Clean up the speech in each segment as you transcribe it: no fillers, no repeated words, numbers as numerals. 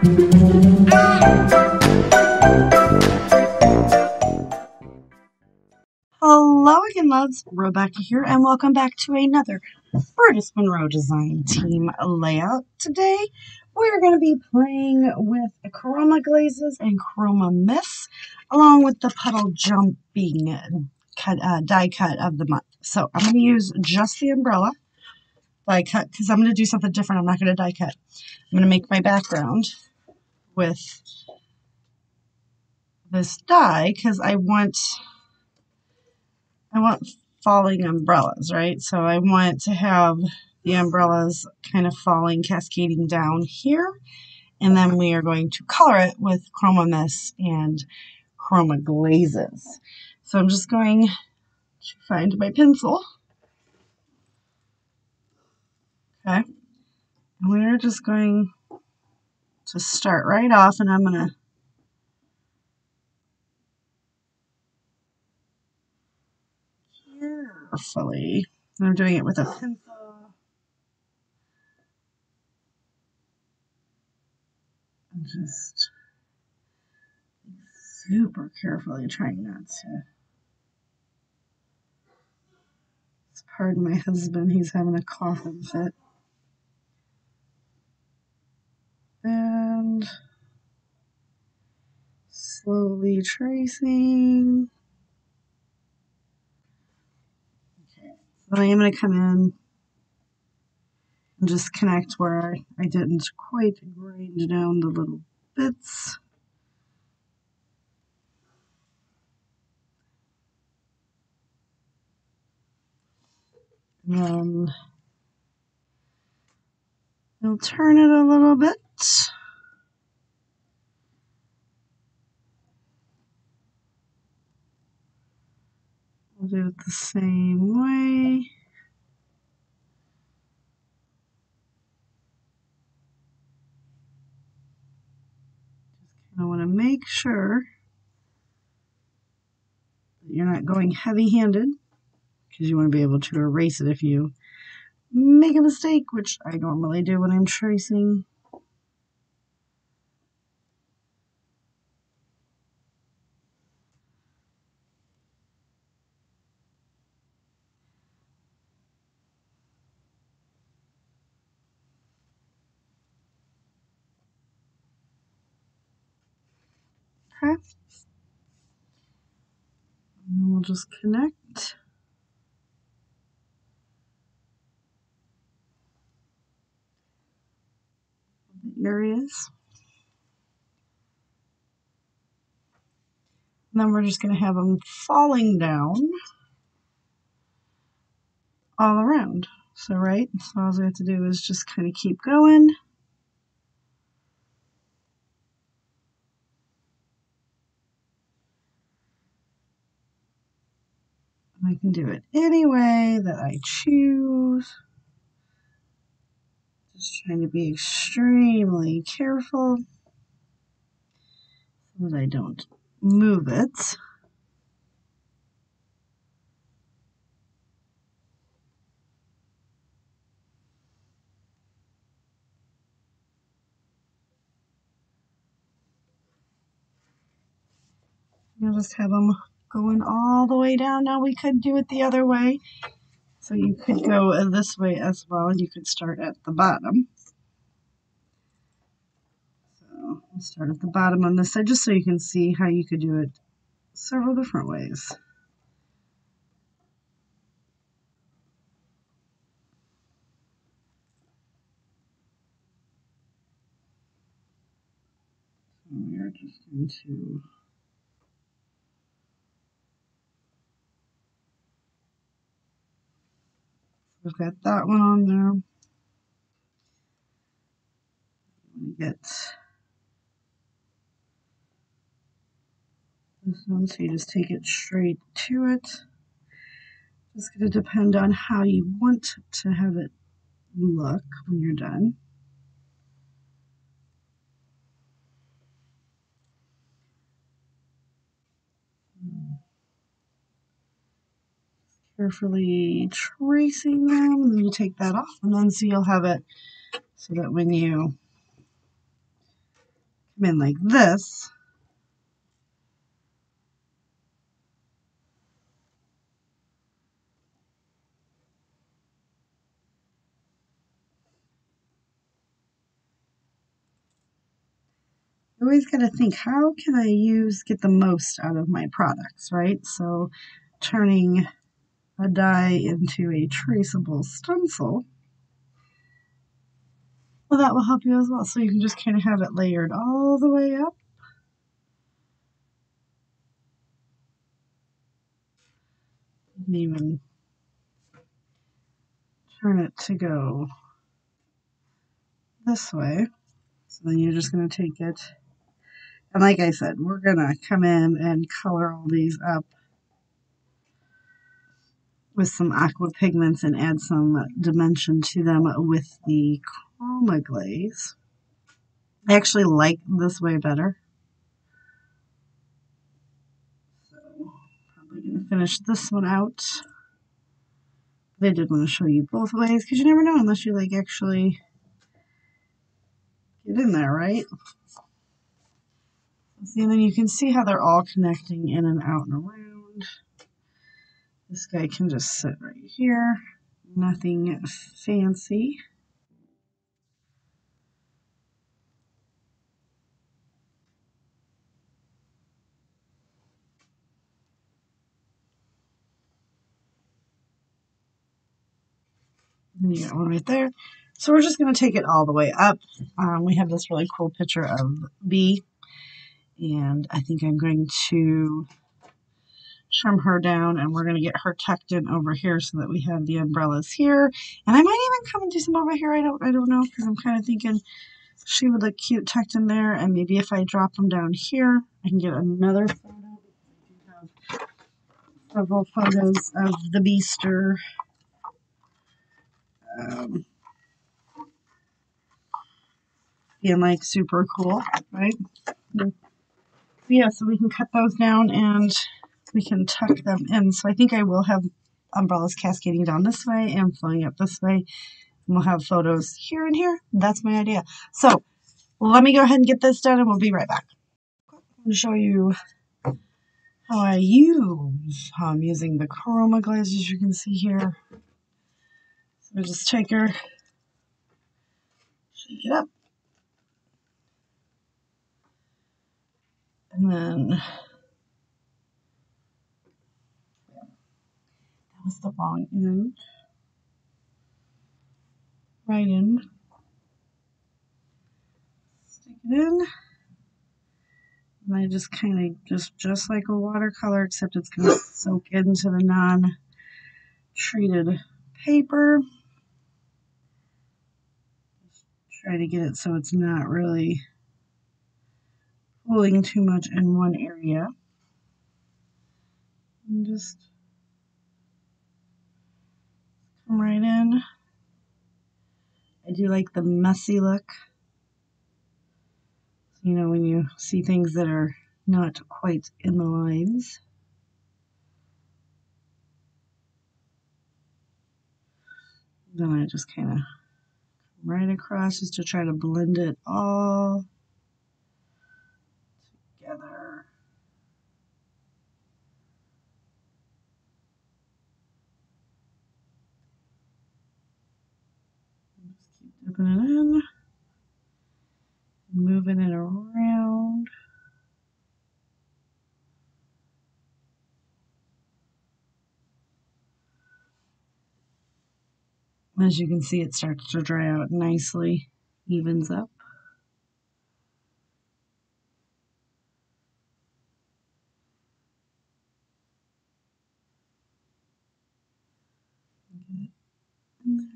Hello again, loves. Rebecca here, and welcome back to another Brutus Monroe Design Team layout. Today, we're going to be playing with Chroma Glazes and Chroma Mists, along with the Puddle Jumping die cut of the month. So, I'm going to use just the umbrella die cut, because I'm going to do something different. I'm not going to die cut. I'm going to make my background with this die, because I want falling umbrellas, right? So I want to have the umbrellas kind of falling, cascading down here. And then we are going to color it with Chroma Mists and Chroma Glazes. So I'm just going to find my pencil. Okay. And we're just going to start right off, and I'm going to carefully, I'm doing it with a pencil. I'm just super carefully trying not to. Pardon my husband, he's having a coughing fit. And slowly tracing. Okay, so I am going to come in and just connect where I didn't quite grind down the little bits. And then I'll turn it a little bit. I'll do it the same way. Just kind of want to make sure that you're not going heavy-handed, because you want to be able to erase it if you make a mistake, which I normally do when I'm tracing. Okay. And we'll just connect. The areas. And then we're just going to have them falling down all around. So, right? So all we have to do is just kind of keep going. I can do it any way that I choose. Just trying to be extremely careful so that I don't move it. You'll just have them going all the way down. Now we could do it the other way. So you could go this way as well, and you could start at the bottom. So I'll start at the bottom on this side, just so you can see how you could do it several different ways. So we are just going to we've got that one on there. We get this one, so you just take it straight to it. It's going to depend on how you want to have it look when you're done. Carefully tracing them, and then you take that off, and then so you'll have it so that when you come in like this. You always got to think, how can I get the most out of my products, right? So turning a die into a traceable stencil, well, that will help you as well. So you can just kind of have it layered all the way up. You can even turn it to go this way. So then you're just going to take it. And like I said, we're going to come in and color all these up with some aqua pigments and add some dimension to them with the Chroma glaze. I actually like this way better. So probably going to finish this one out. But I did want to show you both ways because you never know unless you like actually get in there, right? See, and then you can see how they're all connecting in and out and around. This guy can just sit right here. Nothing fancy. And you got one right there. So we're just going to take it all the way up. We have this really cool picture of Bee, and I think I'm going to trim her down, and we're going to get her tucked in over here so that we have the umbrellas here. And I might even come and do some over here. I don't know, because I'm kind of thinking she would look cute tucked in there, and maybe if I drop them down here, I can get another photo. I do have several photos of the Beaster. Being like super cool, right? Yeah, so we can cut those down and we can tuck them in. So I think I will have umbrellas cascading down this way and flowing up this way. And we'll have photos here and here. That's my idea. So let me go ahead and get this done and we'll be right back. I'm going to show you how I'm using the Chroma glaze, as you can see here. So I just take her, shake it up, and then that was the wrong end. Right in. Stick it in. And I just kind of, just like a watercolor, except it's going to soak into the non-treated paper. Just try to get it so it's not really pulling too much in one area. And just come right in. I do like the messy look. You know, when you see things that are not quite in the lines. Then I just kind of right across just to try to blend it all together. Just keep dipping it in, moving it around. As you can see, it starts to dry out nicely, evens up.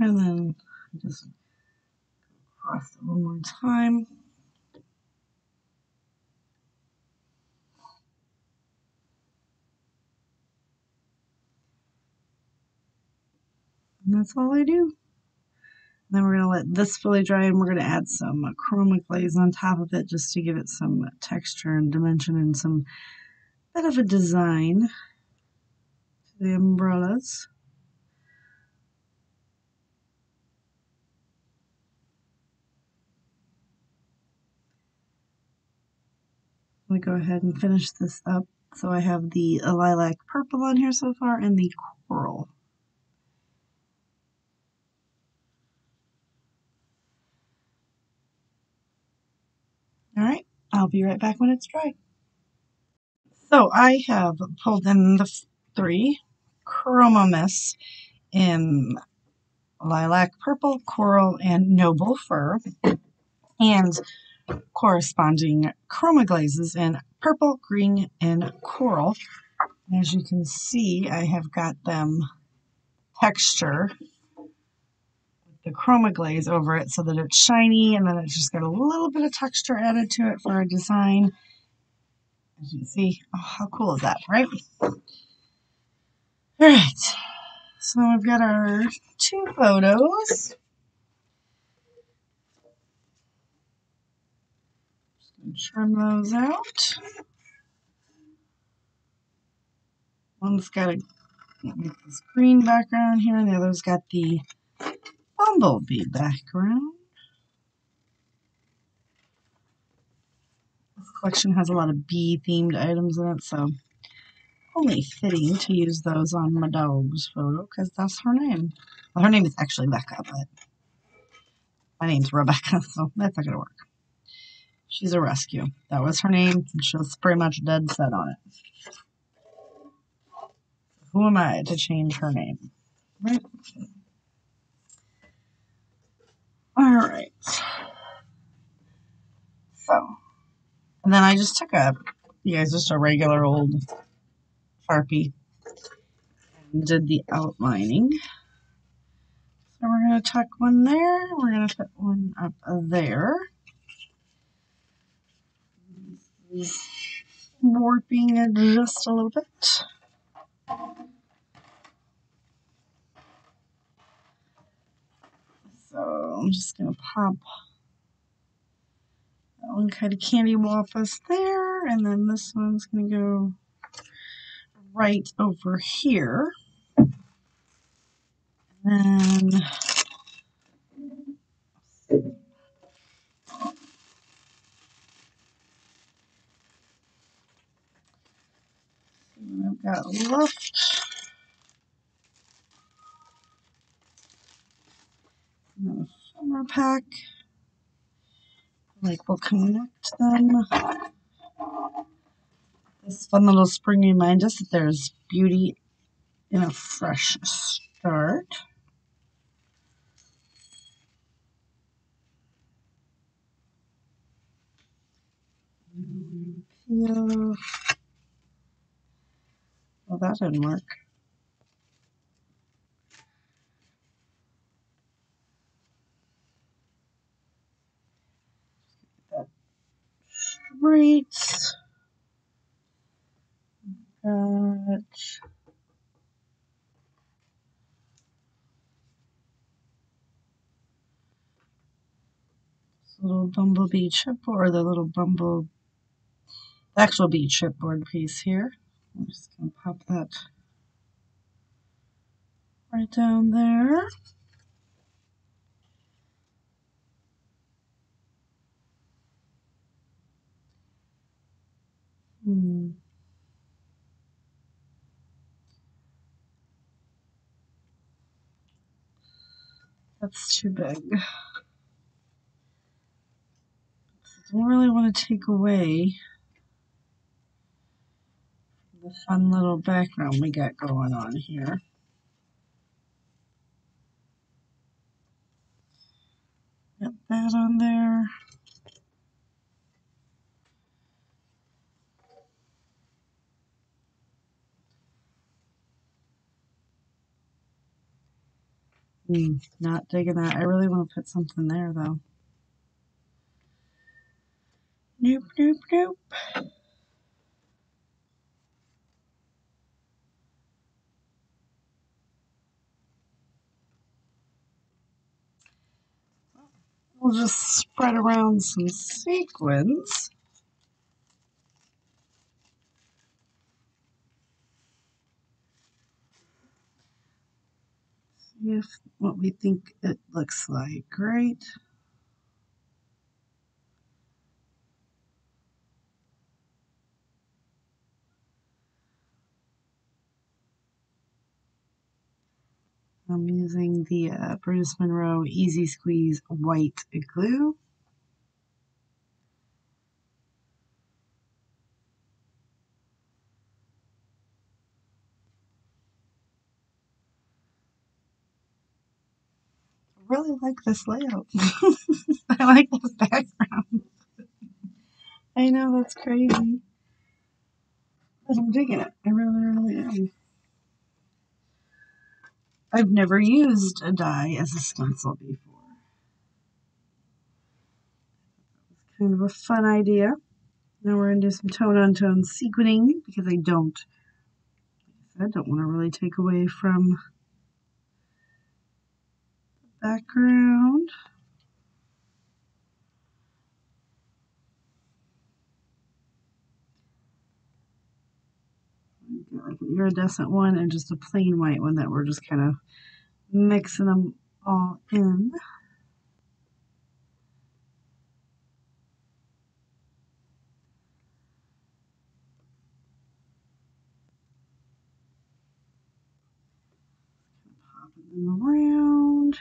And then just cross it one more time. And that's all I do. Then we're going to let this fully dry and we're going to add some Chroma glaze on top of it just to give it some texture and dimension and some bit of a design to the umbrellas. going to go ahead and finish this up. So I have the lilac purple on here so far and the coral. Alright, I'll be right back when it's dry. So I have pulled in the 3 Chroma mists in lilac purple, coral, and noble fir, and corresponding chroma glazes in purple, green, and coral. As you can see, I have got them texture with the chroma glaze over it so that it's shiny, and then it's just got a little bit of texture added to it for a design. As you can see, oh, how cool is that, right? Alright, so we've got our 2 photos. Trim those out. One's got a this green background here, and the other's got the bumblebee background. This collection has a lot of bee-themed items in it, so only fitting to use those on my dog's photo, because that's her name. Well, her name is actually Becca, but my name's Rebecca, so that's not going to work. She's a rescue. That was her name, and she was pretty much dead set on it. Who am I to change her name? Right? Alright. So, and then I just took just a regular old Sharpie and did the outlining. So we're going to tuck one there. We're going to put one up there. Warping it just a little bit. So I'm just going to pop that one kind of candy wampus there, and then this one's going to go right over here. And then I've got left. And a summer pack. Like we'll connect them. This fun little spring reminds us that there's beauty in a fresh start. Peel. Well, that didn't work. That straight. Got this little bumblebee chipboard, the actual bee chipboard piece here. I'm just going to pop that right down there. That's too big. Don't really want to take away the fun little background we got going on here. Get that on there. Not digging that. I really want to put something there, though. Nope, nope, nope. We'll just spread around some sequins. See if what we think it looks like, right? I'm using the Brutus Monroe Easy Squeeze White Glue. I really like this layout. I like this background. I know, that's crazy. But I'm digging it. I really am. I've never used a die as a stencil before. It's kind of a fun idea. Now we're going to do some tone-on-tone sequencing because I don't want to really take away from the background. Got like an iridescent one and just a plain white one that we're just kind of mixing them all in. Popping them around.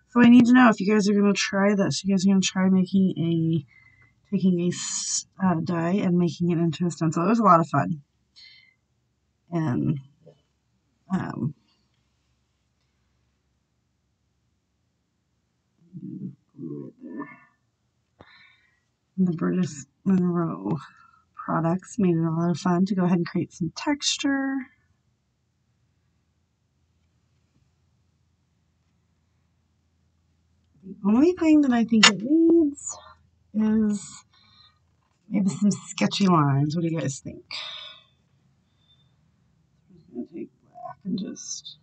So I need to know if you guys are going to try this. You guys are going to try taking a die and making it into a stencil. It was a lot of fun. And right there. And the Brutus Monroe products made it a lot of fun to go ahead and create some texture. The only thing that I think it needs is maybe some sketchy lines. What do you guys think? I'm just going to take black and just...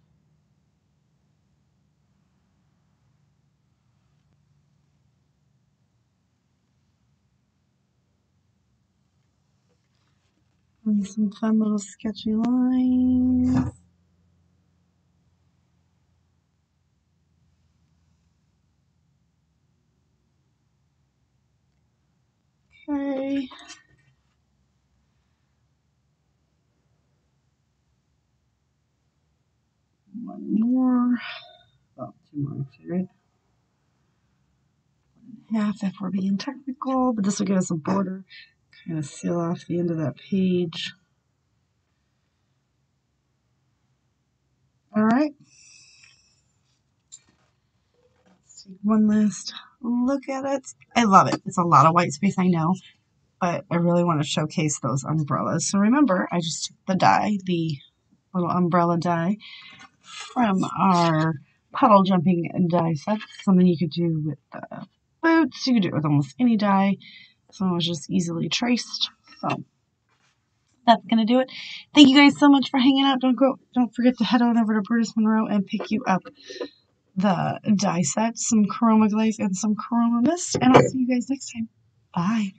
and some fun little sketchy lines. Okay. One more. Oh, two more actually, right? Half if we're being technical, but this will give us a border. Kind of seal off the end of that page. All right. Let's take one last look at it. I love it. It's a lot of white space, I know, but I really want to showcase those umbrellas. So remember, I just took the die, the little umbrella die from our puddle jumping die set. Something you could do with the boots. You could do it with almost any die. So it was just easily traced. So that's going to do it. Thank you guys so much for hanging out. Don't forget to head on over to Brutus Monroe and pick you up the die set, some Chroma Glaze and some Chroma Mist. And I'll see you guys next time. Bye.